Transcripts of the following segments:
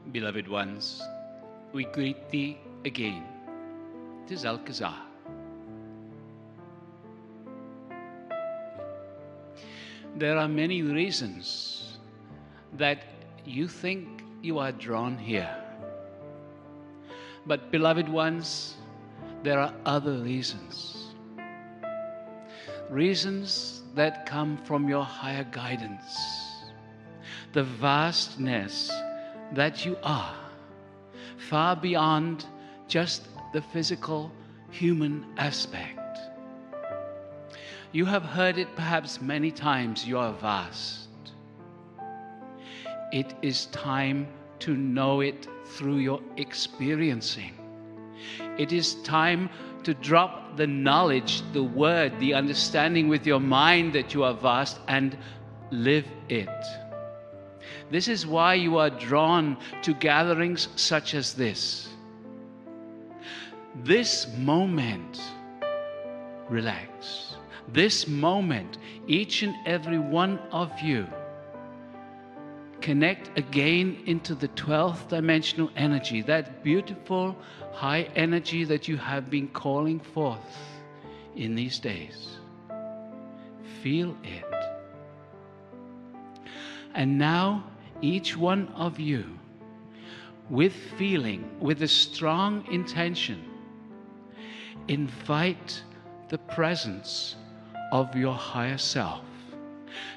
Beloved ones, we greet thee again. 'Tis Alcazar. There are many reasons that you think you are drawn here. But beloved ones, there are other reasons. Reasons that come from your higher guidance. The vastness that you are, far beyond just the physical human aspect. You have heard it perhaps many times, you are vast. It is time to know it through your experiencing. It is time to drop the knowledge, the word, the understanding with your mind that you are vast and live it. This is why you are drawn to gatherings such as this. This moment, relax. This moment, each and every one of you connect again into the 12th dimensional energy, that beautiful high energy that you have been calling forth in these days. Feel it. And now, each one of you, with feeling, with a strong intention, invite the presence of your higher self.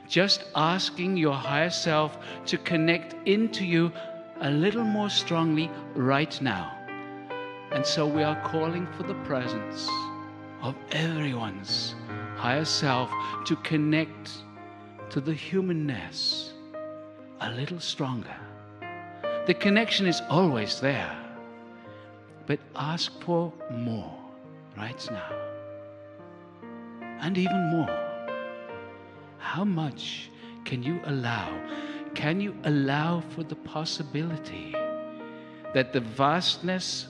Just asking your higher self to connect into you a little more strongly right now. And so we are calling for the presence of everyone's higher self to connect to the humanness a little stronger. The connection is always there, but ask for more right now. And even more. How much can you allow? Can you allow for the possibility that the vastness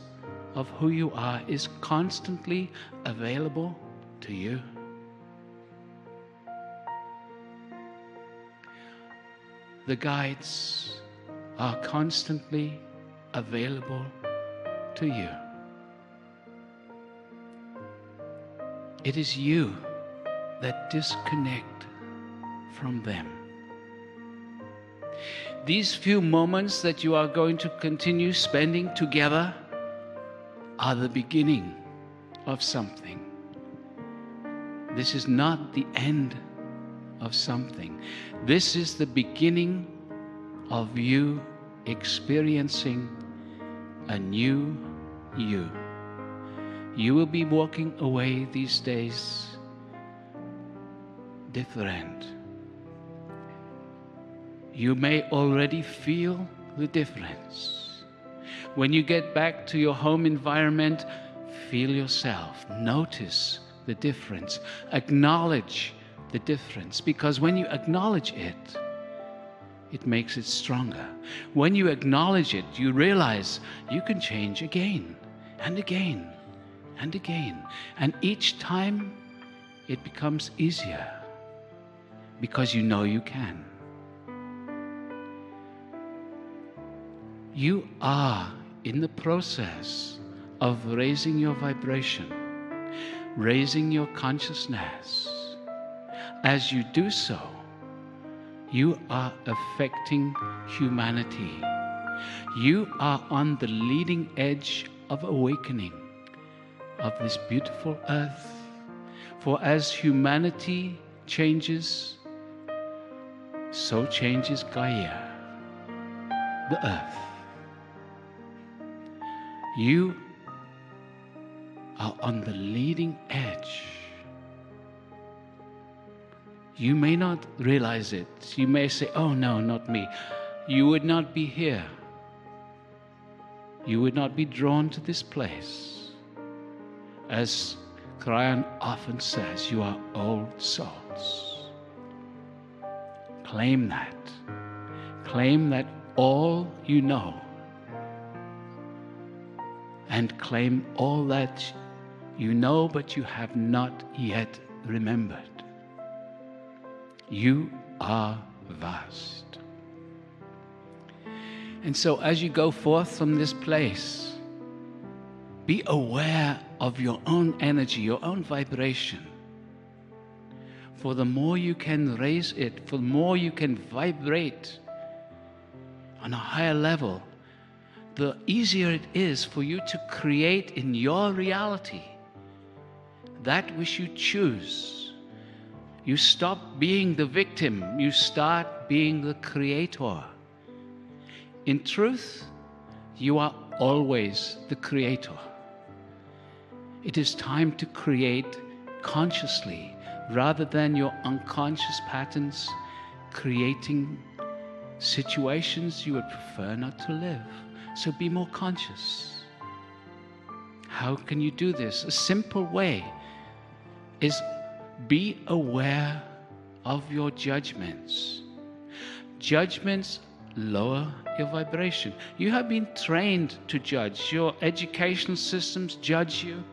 of who you are is constantly available to you? The guides are constantly available to you. It is you that disconnect from them. These few moments that you are going to continue spending together are the beginning of something. This is not the end of something. This is the beginning of you experiencing a new you. You will be walking away these days different. You may already feel the difference. When you get back to your home environment, feel yourself. Notice the difference. Acknowledge the difference. Because when you acknowledge it, it makes it stronger. When you acknowledge it, you realize you can change again and again and again. And each time it becomes easier because you know you can. You are in the process of raising your vibration, raising your consciousness. As you do so, you are affecting humanity. You are on the leading edge of awakening of this beautiful earth. For as humanity changes, so changes Gaia, the earth. You are on the leading edge. You may not realize it. You may say, oh no, not me. You would not be here. You would not be drawn to this place. As Kryon often says, you are old souls. Claim that. Claim that all you know. And claim all that you know, but you have not yet remembered. You are vast. And so as you go forth from this place, be aware of your own energy, your own vibration. For the more you can raise it, for the more you can vibrate on a higher level, the easier it is for you to create in your reality that which you choose. You stop being the victim, you start being the creator. In truth, you are always the creator. It is time to create consciously rather than your unconscious patterns creating situations you would prefer not to live. So be more conscious. How can you do this? A simple way is be aware of your judgments. Judgments lower your vibration. You have been trained to judge. Your educational systems judge you.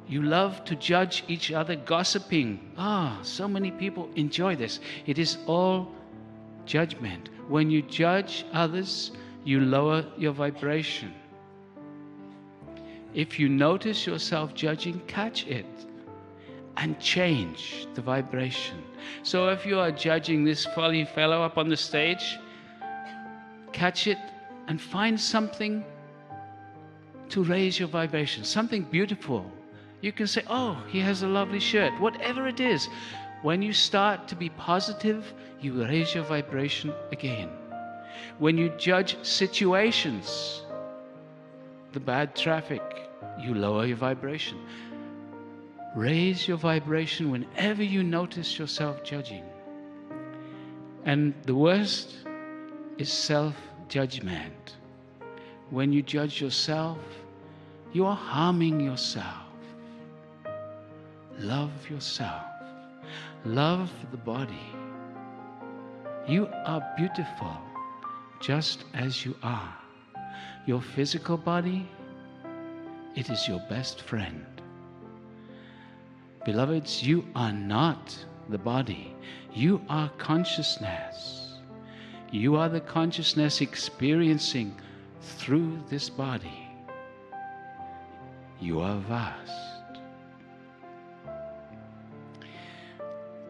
You love to judge each other, gossiping. So many people enjoy this. It is all judgment. When you judge others, you lower your vibration. If you notice yourself judging, catch it and change the vibration. So if you are judging this funny fellow up on the stage, catch it and find something to raise your vibration, something beautiful. You can say, oh, he has a lovely shirt, whatever it is. When you start to be positive, you raise your vibration again. When you judge situations, the bad traffic, you lower your vibration. Raise your vibration whenever you notice yourself judging. And the worst is self-judgment. When you judge yourself, you are harming yourself. Love yourself. Love the body. You are beautiful just as you are. Your physical body, it is your best friend. Beloveds, you are not the body. You are consciousness. You are the consciousness experiencing through this body. You are vast.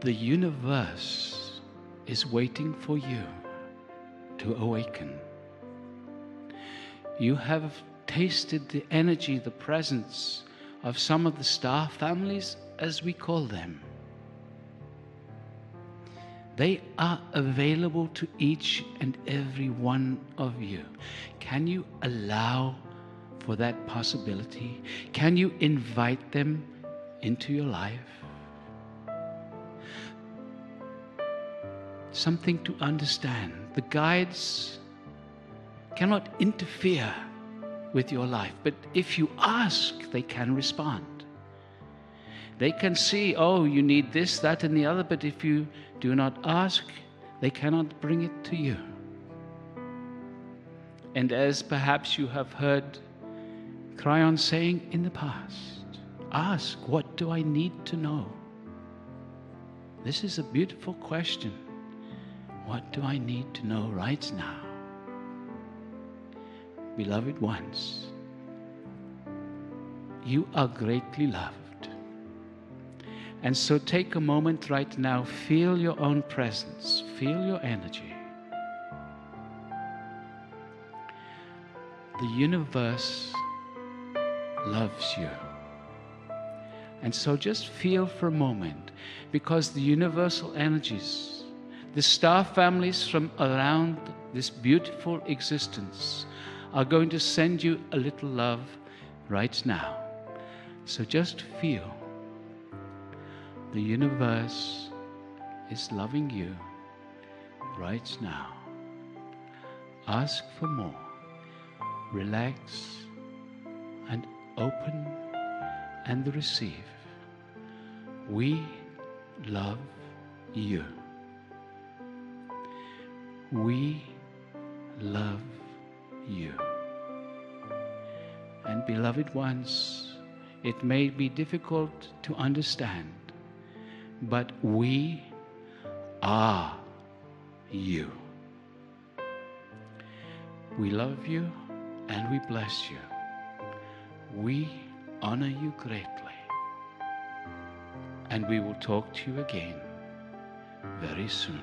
The universe is waiting for you to awaken. You have tasted the energy, the presence of some of the star families, as we call them. They are available to each and every one of you. Can you allow for that possibility? Can you invite them into your life? Something to understand. The guides cannot interfere with your life, but if you ask, they can respond. They can see, oh, you need this, that, and the other, but if you do not ask, they cannot bring it to you. And as perhaps you have heard Kryon saying in the past, ask, what do I need to know? This is a beautiful question. What do I need to know right now? Beloved ones, you are greatly loved. And so take a moment right now, feel your own presence, feel your energy. The universe loves you. And so just feel for a moment, because the universal energies, the star families from around this beautiful existence are going to send you a little love right now. So just feel. The universe is loving you right now. Ask for more. Relax and open and receive. We love you. We love you. And beloved ones, it may be difficult to understand, but we are you. We love you and we bless you. We honor you greatly. And we will talk to you again very soon.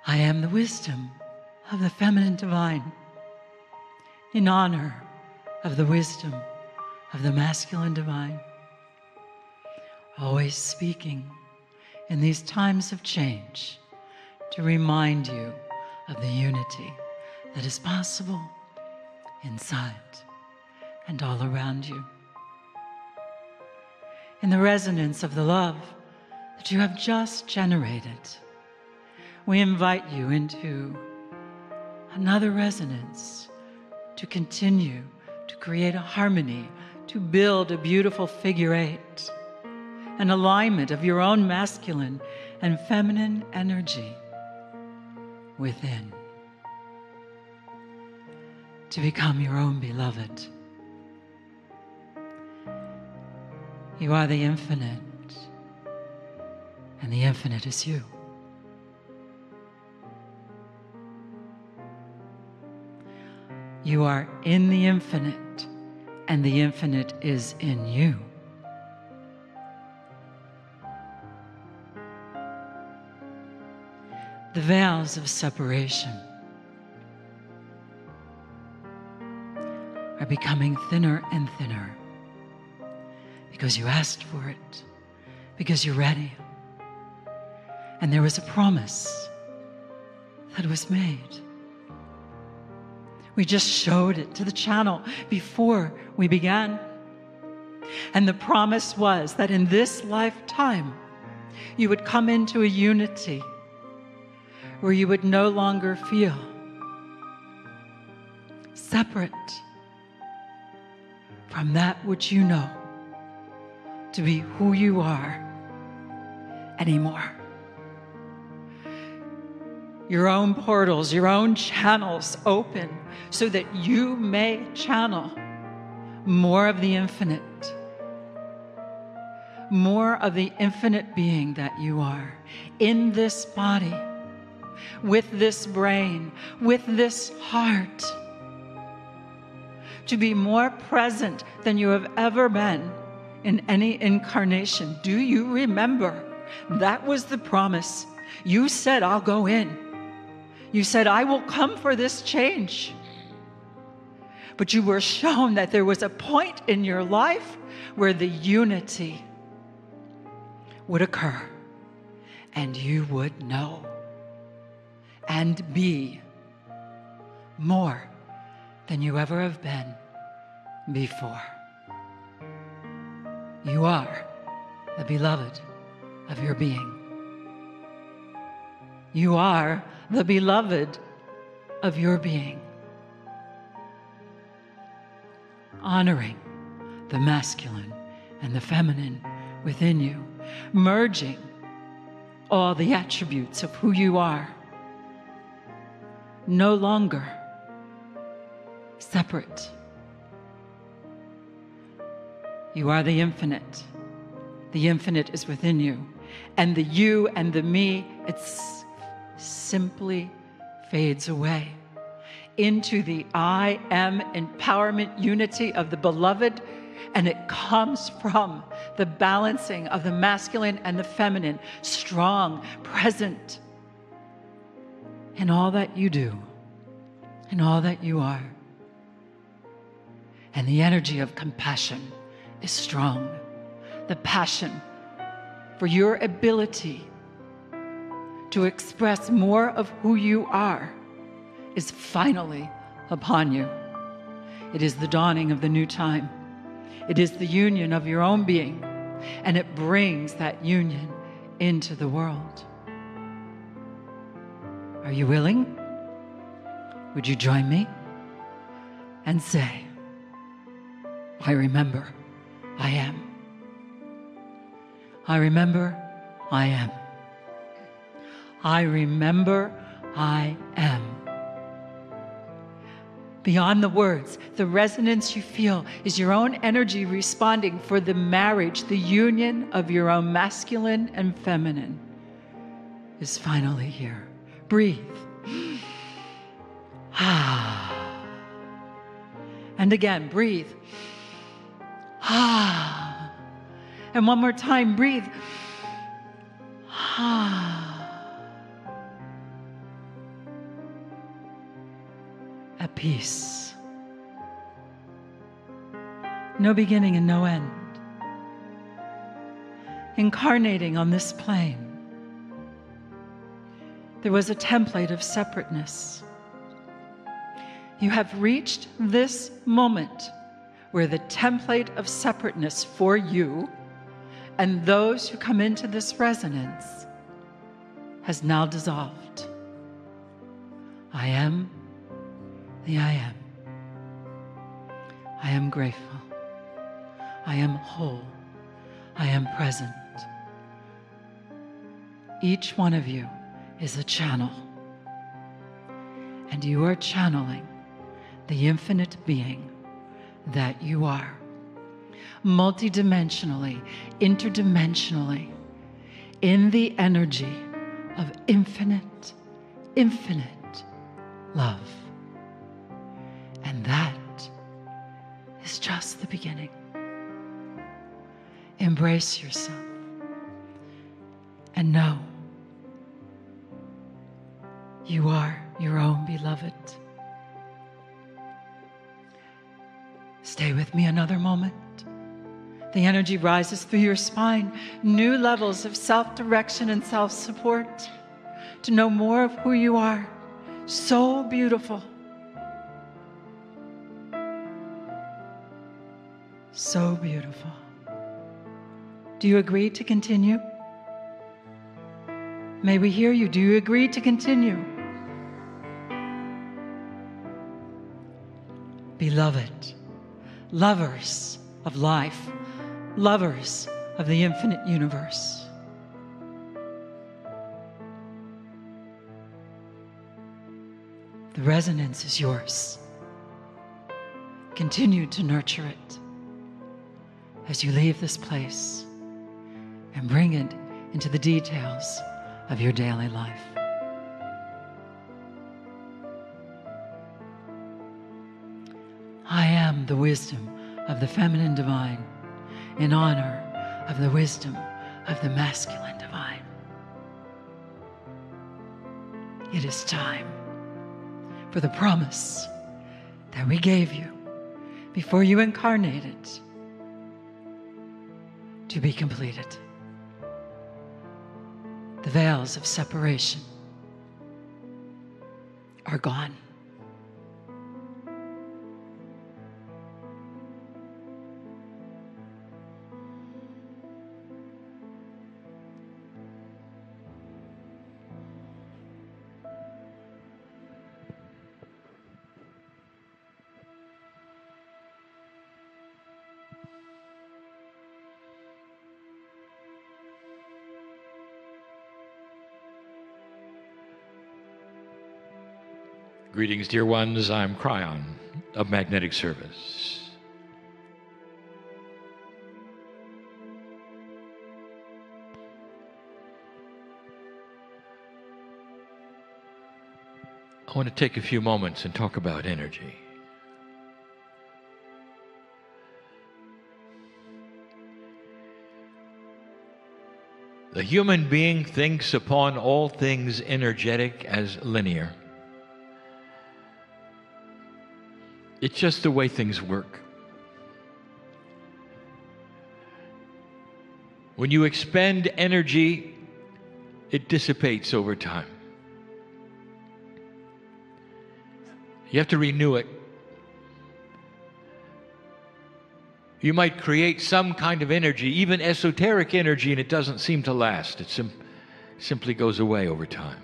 I am the wisdom of the feminine divine, in honor of the wisdom of the masculine divine, always speaking in these times of change to remind you of the unity that is possible inside and all around you. In the resonance of the love that you have just generated, we invite you into another resonance to continue to create a harmony, to build a beautiful figure eight, an alignment of your own masculine and feminine energy within, to become your own beloved. You are the infinite, and the infinite is you. You are in the infinite, and the infinite is in you. The veils of separation are becoming thinner and thinner because you asked for it, because you're ready. And there was a promise that was made. We just showed it to the channel before we began. And the promise was that in this lifetime, you would come into a unity where you would no longer feel separate from that which you know to be who you are anymore. Your own portals, your own channels open so that you may channel more of the infinite, more of the infinite being that you are in this body, with this brain, with this heart, to be more present than you have ever been in any incarnation. Do you remember? That was the promise. You said, I'll go in. You said, I will come for this change. But you were shown that there was a point in your life where the unity would occur, and you would know and be more than you ever have been before. You are the beloved of your being. You are the beloved of your being. Honoring the masculine and the feminine within you, merging all the attributes of who you are, no longer separate. You are the infinite. The infinite is within you. And the you and the me, it simply fades away into the I am empowerment unity of the beloved, and it comes from the balancing of the masculine and the feminine, strong, present in all that you do, in all that you are. And the energy of compassion is strong. The passion for your ability to express more of who you are is finally upon you. It is the dawning of the new time. It is the union of your own being, and it brings that union into the world. Are you willing? Would you join me and say, I remember I am. I remember I am. I remember I am. Beyond the words, the resonance you feel is your own energy responding for the marriage, the union of your own masculine and feminine is finally here. Breathe. And again, breathe. And one more time, breathe. At peace. No beginning and no end. Incarnating on this plane, there was a template of separateness. You have reached this moment where the template of separateness for you and those who come into this resonance has now dissolved. I am the I am. I am grateful. I am whole. I am present. Each one of you is a channel, and you are channeling the infinite being that you are, multidimensionally, interdimensionally, in the energy of infinite, infinite love. And that is just the beginning. Embrace yourself and know you are your own beloved. Stay with me another moment. The energy rises through your spine, new levels of self-direction and self-support to know more of who you are. So beautiful. So beautiful. Do you agree to continue? May we hear you. Do you agree to continue? Beloved, lovers of life, lovers of the infinite universe. The resonance is yours. Continue to nurture it as you leave this place and bring it into the details of your daily life. I am the wisdom of the feminine divine in honor of the wisdom of the masculine divine. It is time for the promise that we gave you before you incarnated to be completed. The veils of separation are gone. Greetings, dear ones. I'm Kryon of Magnetic Service. I want to take a few moments and talk about energy. The human being thinks upon all things energetic as linear. It's just the way things work. When you expend energy, it dissipates over time. You have to renew it. You might create some kind of energy, even esoteric energy, and it doesn't seem to last. It simply goes away over time.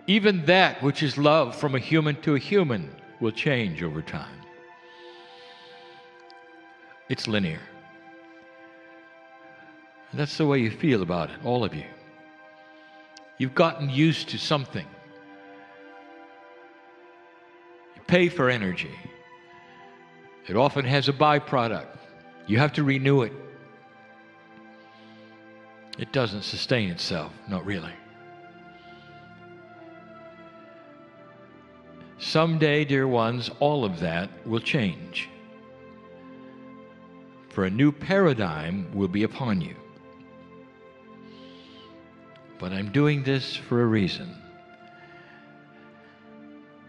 Even that which is love from a human to a human will change over time. It's linear. And that's the way you feel about it, all of you. You've gotten used to something. You pay for energy. It often has a byproduct. You have to renew it. It doesn't sustain itself, not really. Someday, dear ones, all of that will change. For a new paradigm will be upon you. But I'm doing this for a reason.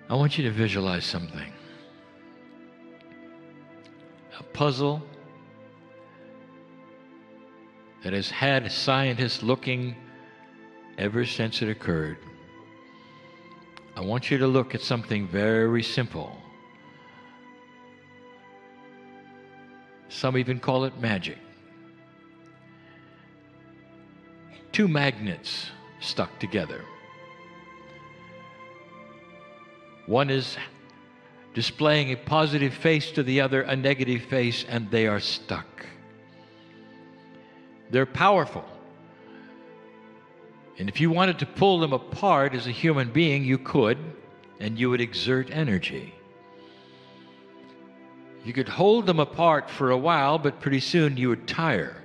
I want you to visualize something. A puzzle that has had scientists looking ever since it occurred. I want you to look at something very simple. Some even call it magic. Two magnets stuck together. One is displaying a positive face to the other, a negative face, and they are stuck. They're powerful. And if you wanted to pull them apart as a human being, you could, and you would exert energy. You could hold them apart for a while, but pretty soon you would tire,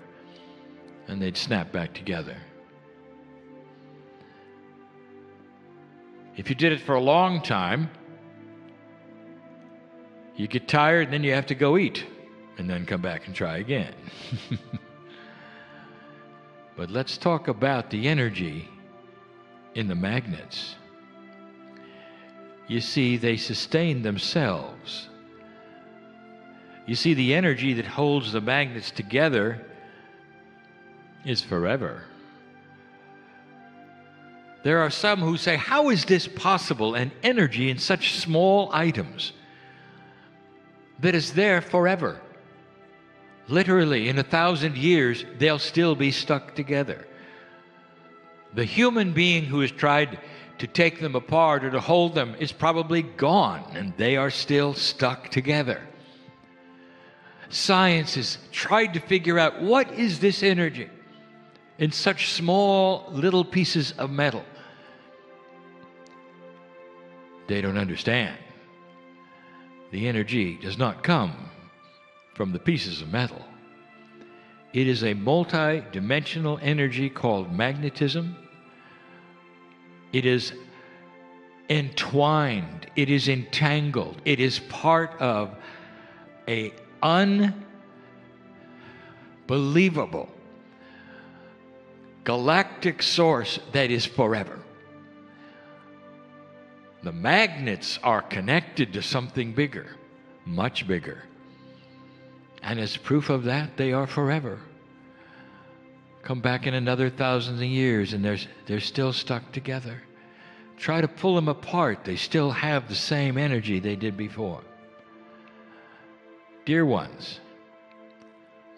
and they'd snap back together. If you did it for a long time, you get tired, and then you have to go eat, and then come back and try again. But let's talk about the energy in the magnets. You see, they sustain themselves. You see, the energy that holds the magnets together is forever. There are some who say, how is this possible? An energy in such small items that is there forever. Literally, in 1,000 years, they'll still be stuck together. The human being who has tried to take them apart or to hold them is probably gone, and they are still stuck together. Science has tried to figure out what is this energy in such small little pieces of metal. They don't understand. The energy does not come from the pieces of metal. It is a multi-dimensional energy called magnetism. It is entwined. It is entangled. It is part of an unbelievable galactic source that is forever. The magnets are connected to something bigger, much bigger. And as proof of that, they are forever. Come back in another thousands of years and they're still stuck together. Try to pull them apart. They still have the same energy they did before. Dear ones,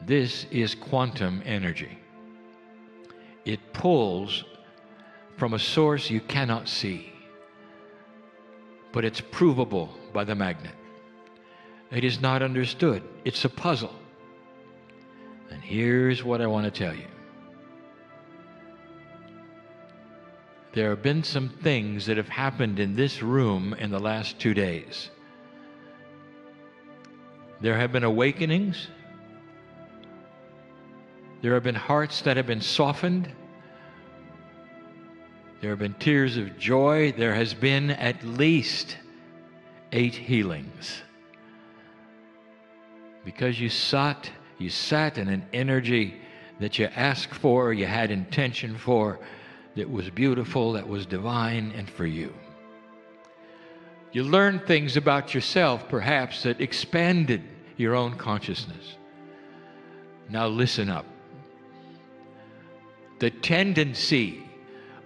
this is quantum energy. It pulls from a source you cannot see, but it's provable by the magnet. It is not understood. It's a puzzle. And here's what I want to tell you. There have been some things that have happened in this room in the last 2 days. There have been awakenings. There have been hearts that have been softened. There have been tears of joy. There has been at least 8 healings. Because you sat in an energy that you asked for, you had intention for, that was beautiful, that was divine, and for you. You learned things about yourself, perhaps, that expanded your own consciousness. Now listen up. The tendency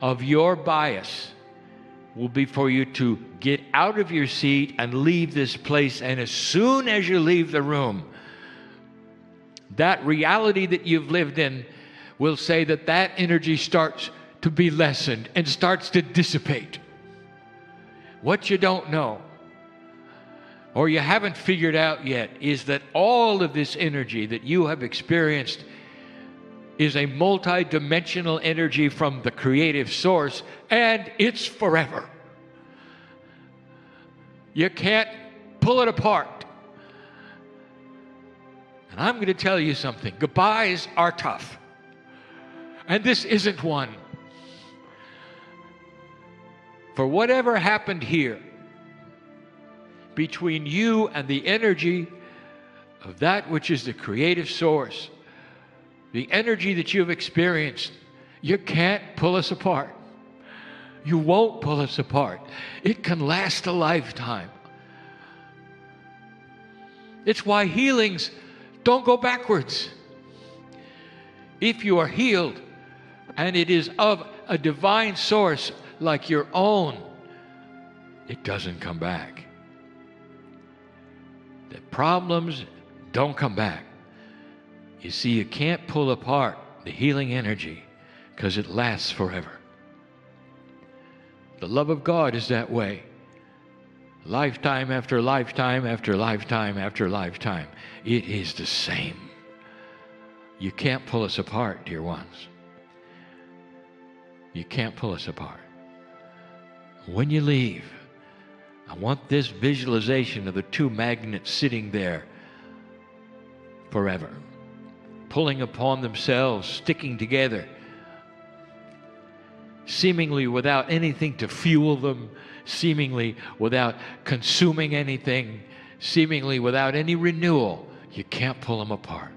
of your bias will be for you to get out of your seat and leave this place, and as soon as you leave the room, that reality that you've lived in will say that that energy starts to be lessened and starts to dissipate. What you don't know or you haven't figured out yet, is that all of this energy that you have experienced is a multi-dimensional energy from the creative source, and it's forever. You can't pull it apart. And I'm going to tell you something. Goodbyes are tough. And this isn't one. For whatever happened here, between you and the energy of that which is the creative source, the energy that you've experienced, you can't pull us apart. You won't pull us apart. It can last a lifetime. It's why healings don't go backwards. If you are healed and it is of a divine source like your own, it doesn't come back. The problems don't come back. You see, you can't pull apart the healing energy because it lasts forever. The love of God is that way. Lifetime after lifetime after lifetime after lifetime. It is the same. You can't pull us apart, dear ones. You can't pull us apart. When you leave, I want this visualization of the two magnets sitting there forever, pulling upon themselves, sticking together, seemingly without anything to fuel them, seemingly without consuming anything, seemingly without any renewal. You can't pull them apart.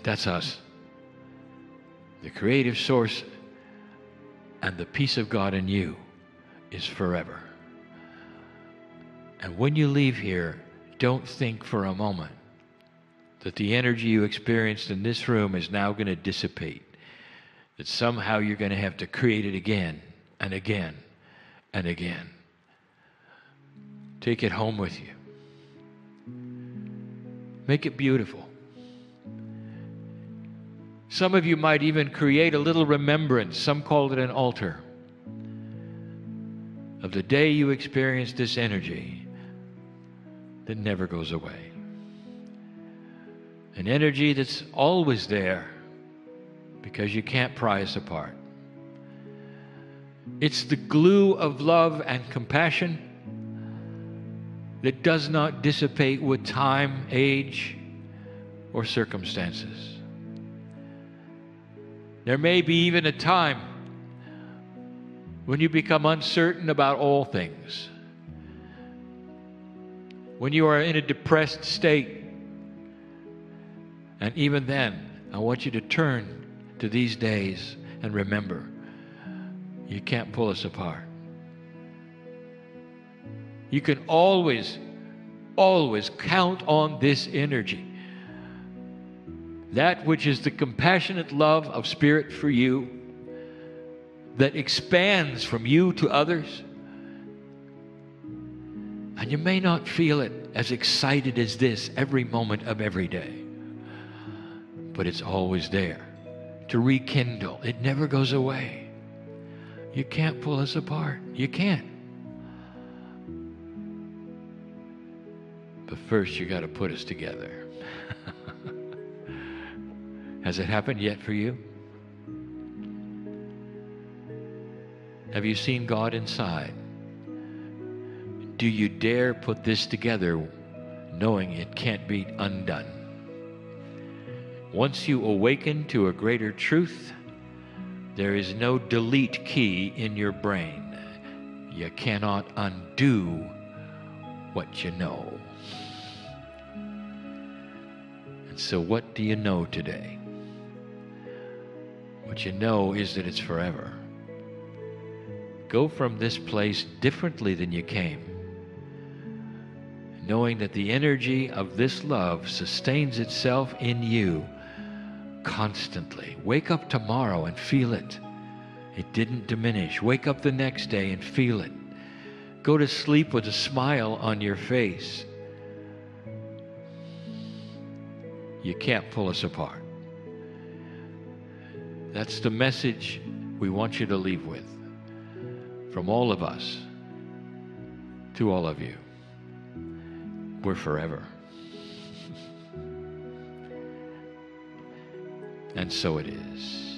That's us. The creative source and the peace of God in you is forever. And when you leave here, don't think for a moment that the energy you experienced in this room is now going to dissipate, that somehow you're going to have to create it again and again and again. Take it home with you. Make it beautiful. Some of you might even create a little remembrance, some call it an altar, of the day you experienced this energy that never goes away. An energy that's always there because you can't pry us apart. It's the glue of love and compassion that does not dissipate with time, age, or circumstances. There may be even a time when you become uncertain about all things, when you are in a depressed state. And even then, I want you to turn to these days and remember, you can't pull us apart. You can always, always count on this energy. That which is the compassionate love of Spirit for you, that expands from you to others. And you may not feel it as excited as this every moment of every day, but it's always there to rekindle. It never goes away. You can't pull us apart. You can't. But first you got to put us together. Has it happened yet for you? Have you seen God inside? Do you dare put this together knowing it can't be undone? Once you awaken to a greater truth, there is no delete key in your brain. You cannot undo what you know. And so what do you know today? What you know is that it's forever. Go from this place differently than you came, knowing that the energy of this love sustains itself in you constantly. Wake up tomorrow and feel it. It didn't diminish. Wake up the next day and feel it. Go to sleep with a smile on your face. You can't pull us apart. That's the message we want you to leave with, from all of us to all of you, we're forever. And so it is.